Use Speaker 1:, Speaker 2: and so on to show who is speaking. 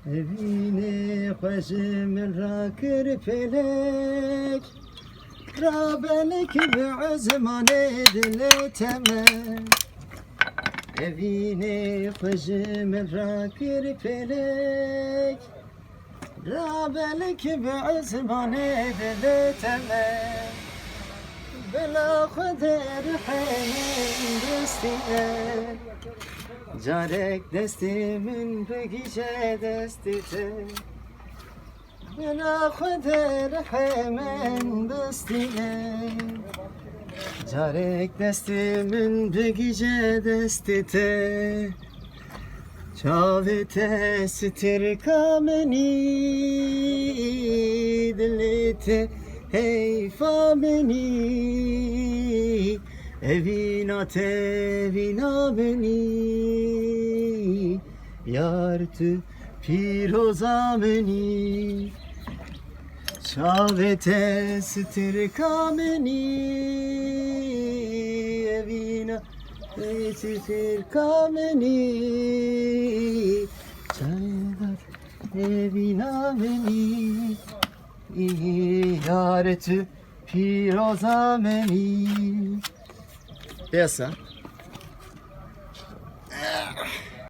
Speaker 1: Evine خوشم را کر فلک را بلک به عزمان دلتمه Evine خوشم را کر فلک را بلک به عزمان دلتمه بلا خود رحم دستیه Carek destimin pekişe destite Bela khuder hemen destine Carek destimin pekişe destite Çavete sitir kameni Dilite heyfa beni Evina tevina beni Yar tu piroza beni Şavete sitir kameni Evina sitir kameni Çaylar evina beni Yar tu piroza beni Essa